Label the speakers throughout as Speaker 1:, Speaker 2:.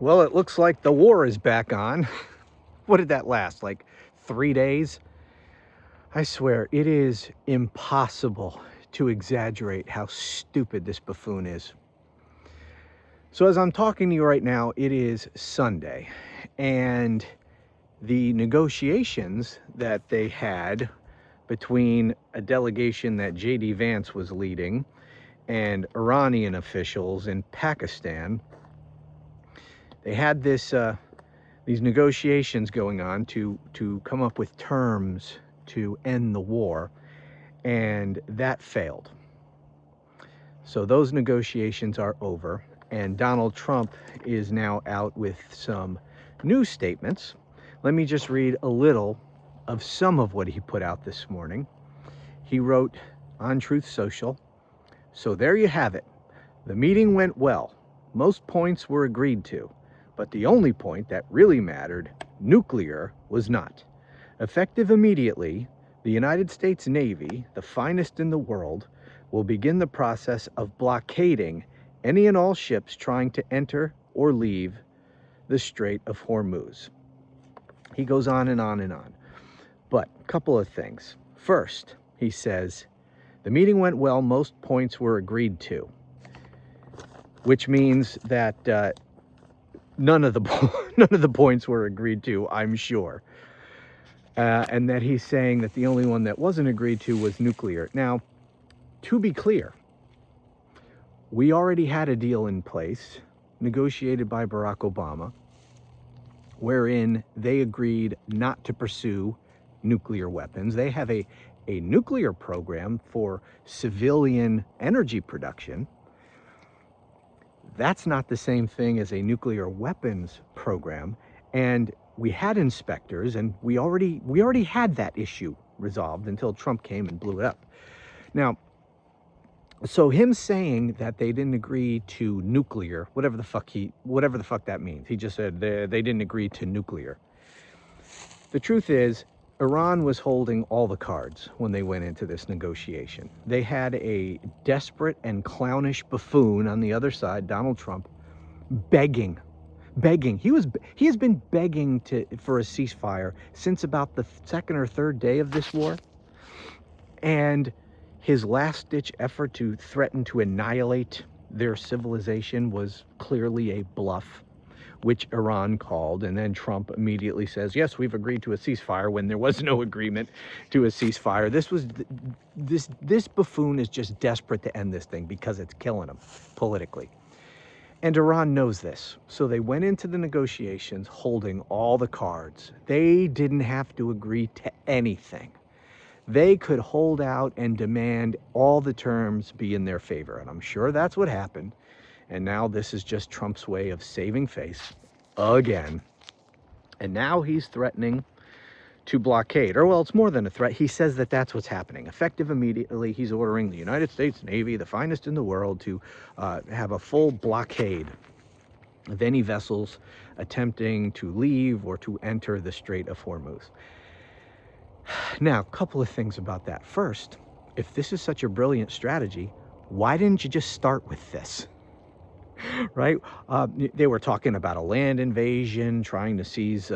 Speaker 1: Well, it looks like the war is back on. What did that last? Like 3 days? I swear, it is impossible to exaggerate how stupid this buffoon is. So, as I'm talking to you right now, it is Sunday, and the negotiations that they had between a delegation that J.D. Vance was leading and Iranian officials in Pakistan, they had these negotiations going on to come up with terms to end the war, and that failed. So those negotiations are over, and Donald Trump is now out with some new statements. Let me just read a little of some of what he put out this morning. He wrote on Truth Social, "So there you have it. The meeting went well. Most points were agreed to, but the only point that really mattered, nuclear, was not. Effective immediately, the United States Navy, the finest in the world, will begin the process of blockading any and all ships trying to enter or leave the Strait of Hormuz." He goes on and on and on. But a couple of things. First, he says, the meeting went well, most points were agreed to, which means that none of the points were agreed to, I'm sure. And that he's saying that the only one that wasn't agreed to was nuclear. Now, to be clear, we already had a deal in place, negotiated by Barack Obama, wherein they agreed not to pursue nuclear weapons. They have a nuclear program for civilian energy production. That's not the same thing as a nuclear weapons program. And we had inspectors, and we already had that issue resolved until Trump came and blew it up. Now, so him saying that they didn't agree to nuclear, whatever the fuck that means. He just said they didn't agree to nuclear. The truth is, Iran was holding all the cards when they went into this negotiation. They had a desperate and clownish buffoon on the other side, Donald Trump, begging. He has been begging for a ceasefire since about the second or third day of this war. And his last-ditch effort to threaten to annihilate their civilization was clearly a bluff, which Iran called, and then Trump immediately says, yes, we've agreed to a ceasefire, when there was no agreement to a ceasefire. This buffoon is just desperate to end this thing because it's killing him politically. And Iran knows this. So they went into the negotiations holding all the cards. They didn't have to agree to anything. They could hold out and demand all the terms be in their favor. And I'm sure that's what happened. And now this is just Trump's way of saving face again. And now he's threatening to blockade. Or, well, it's more than a threat. He says that that's what's happening. Effective immediately, he's ordering the United States Navy, the finest in the world, to have a full blockade of any vessels attempting to leave or to enter the Strait of Hormuz. Now, a couple of things about that. First, if this is such a brilliant strategy, why didn't you just start with this? Right? They were talking about a land invasion, trying to seize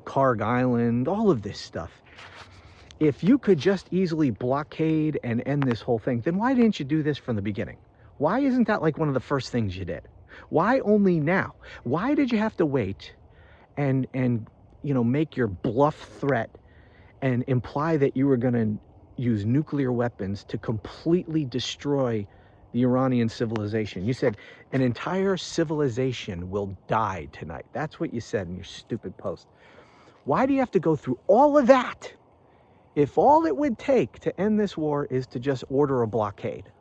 Speaker 1: Karg Island, all of this stuff. If you could just easily blockade and end this whole thing, then why didn't you do this from the beginning? Why isn't that like one of the first things you did? Why only now? Why did you have to wait and make your bluff threat and imply that you were going to use nuclear weapons to completely destroy the Iranian civilization? You said an entire civilization will die tonight. That's what you said in your stupid post. Why do you have to go through all of that if all it would take to end this war is to just order a blockade?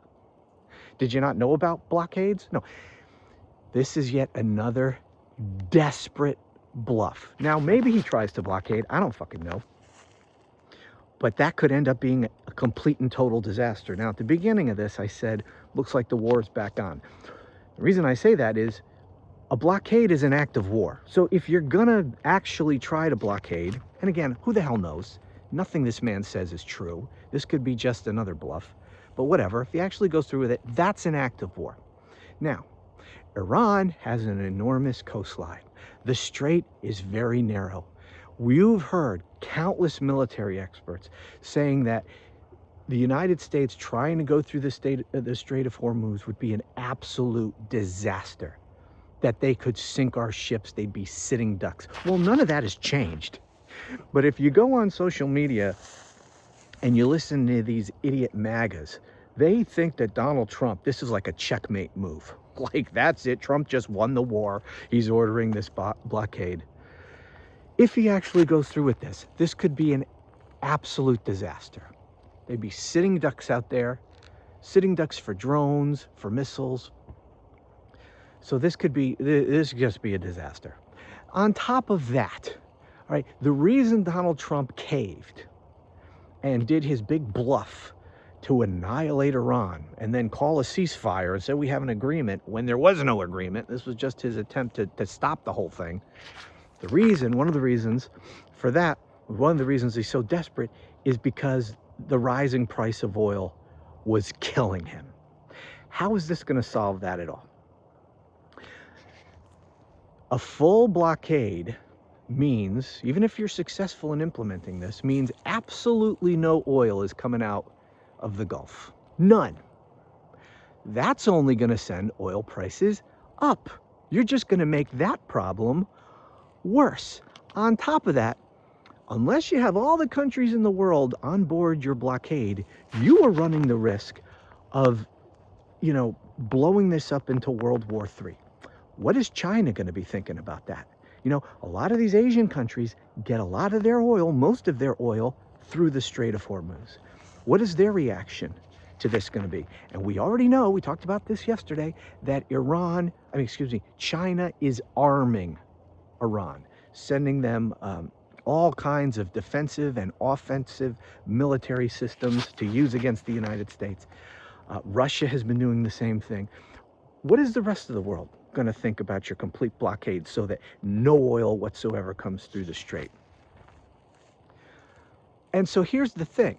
Speaker 1: Did you not know about blockades? No. This is yet another desperate bluff. Now, maybe he tries to blockade. I don't fucking know. But that could end up being a complete and total disaster. Now, at the beginning of this, I said, looks like the war is back on. The reason I say that is a blockade is an act of war. So if you're going to actually try to blockade, and again, who the hell knows? Nothing this man says is true. This could be just another bluff. But whatever, if he actually goes through with it, that's an act of war. Now, Iran has an enormous coastline. The strait is very narrow. You've heard countless military experts saying that the United States trying to go through the Strait of Hormuz would be an absolute disaster, that they could sink our ships, they'd be sitting ducks. Well, none of that has changed. But if you go on social media and you listen to these idiot MAGAs, they think that Donald Trump, this is like a checkmate move. Like, that's it, Trump just won the war, he's ordering this blockade. If he actually goes through with this, this could be an absolute disaster. They'd be sitting ducks out there, sitting ducks for drones, for missiles. So this could just be a disaster. On top of that, all right, the reason Donald Trump caved and did his big bluff to annihilate Iran and then call a ceasefire and say we have an agreement when there was no agreement, this was just his attempt to stop the whole thing. One of the reasons for that, one of the reasons he's so desperate is because the rising price of oil was killing him. How is this going to solve that at all? A full blockade means, even if you're successful in implementing this, means absolutely no oil is coming out of the Gulf. None. That's only going to send oil prices up. You're just going to make that problem worse. On top of that, unless you have all the countries in the world on board your blockade, you are running the risk of, blowing this up into World War III. What is China going to be thinking about that? A lot of these Asian countries get a lot of their oil, most of their oil, through the Strait of Hormuz. What is their reaction to this going to be? And we already know, we talked about this yesterday, that China is arming Iran, sending them all kinds of defensive and offensive military systems to use against the United States. Russia has been doing the same thing. What is the rest of the world going to think about your complete blockade so that no oil whatsoever comes through the strait? And so here's the thing.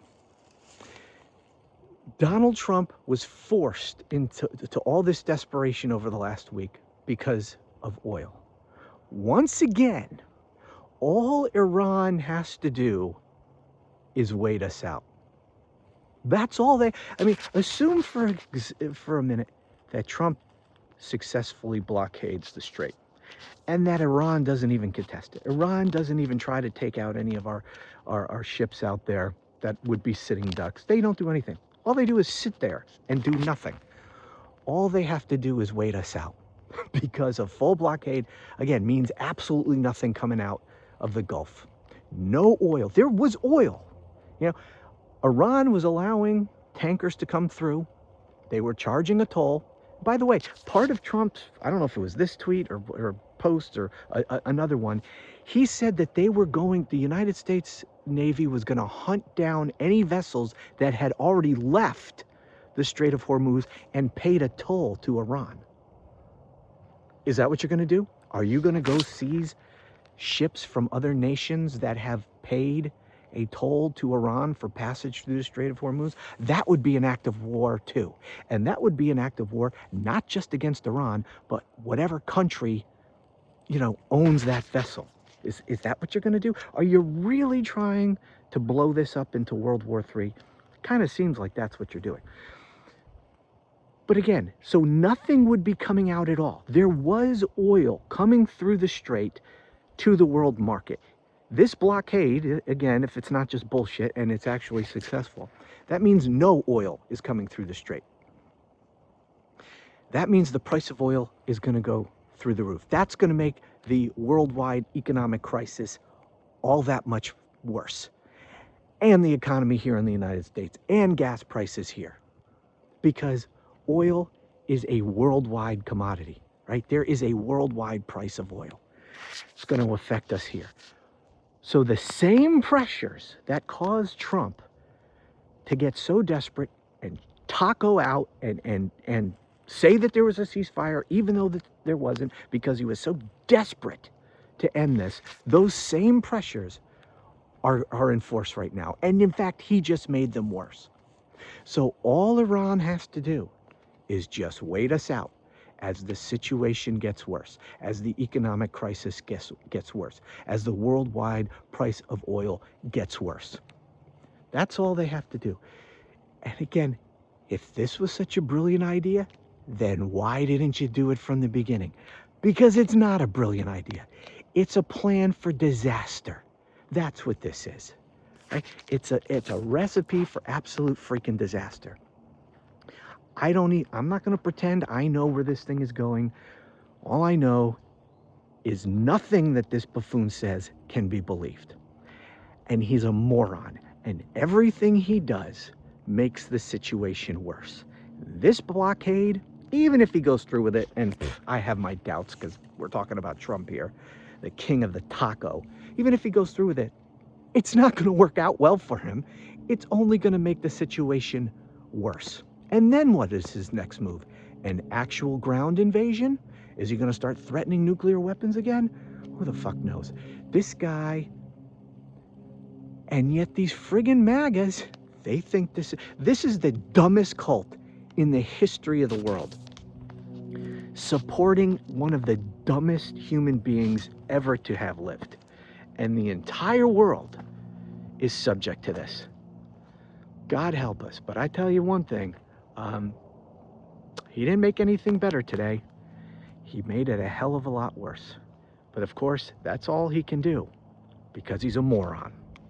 Speaker 1: Donald Trump was forced into all this desperation over the last week because of oil. Once again, all Iran has to do is wait us out. That's all assume for a minute that Trump successfully blockades the strait and that Iran doesn't even contest it. Iran doesn't even try to take out any of our ships out there that would be sitting ducks. They don't do anything. All they do is sit there and do nothing. All they have to do is wait us out because a full blockade, again, means absolutely nothing coming out of the Gulf. No oil. There was oil. Iran was allowing tankers to come through. They were charging a toll. By the way, part of Trump's, I don't know if it was this tweet or post or another one, he said that the United States Navy was going to hunt down any vessels that had already left the Strait of Hormuz and paid a toll to Iran. Is that what you're going to do? Are you going to go seize ships from other nations that have paid a toll to Iran for passage through the Strait of Hormuz? That would be an act of war too. And that would be an act of war not just against Iran, but whatever country, owns that vessel. Is that what you're going to do? Are you really trying to blow this up into World War III? Kind of seems like that's what you're doing. But again, so nothing would be coming out at all. There was oil coming through the strait to the world market. This blockade, again, if it's not just bullshit and it's actually successful, that means no oil is coming through the strait. That means the price of oil is going to go through the roof. That's going to make the worldwide economic crisis all that much worse. And the economy here in the United States and gas prices here. Because oil is a worldwide commodity, right? There is a worldwide price of oil. It's going to affect us here. So the same pressures that caused Trump to get so desperate and taco out and say that there was a ceasefire, even though that there wasn't, because he was so desperate to end this, those same pressures are in force right now. And in fact, he just made them worse. So all Iran has to do is just wait us out. as the situation gets worse, as the economic crisis gets worse, as the worldwide price of oil gets worse. That's all they have to do. And again, if this was such a brilliant idea, then why didn't you do it from the beginning? Because it's not a brilliant idea. It's a plan for disaster. That's what this is. Right? It's a recipe for absolute freaking disaster. I'm not going to pretend I know where this thing is going. All I know is nothing that this buffoon says can be believed. And he's a moron. And everything he does makes the situation worse. This blockade, even if he goes through with it, and I have my doubts because we're talking about Trump here, the king of the taco, even if he goes through with it, it's not going to work out well for him. It's only going to make the situation worse. And then what is his next move? An actual ground invasion? Is he going to start threatening nuclear weapons again? Who the fuck knows? This guy, and yet these friggin' MAGAs, they think this is the dumbest cult in the history of the world. Supporting one of the dumbest human beings ever to have lived. And the entire world is subject to this. God help us. But I tell you one thing, he didn't make anything better today. He made it a hell of a lot worse. But of course, that's all he can do because he's a moron.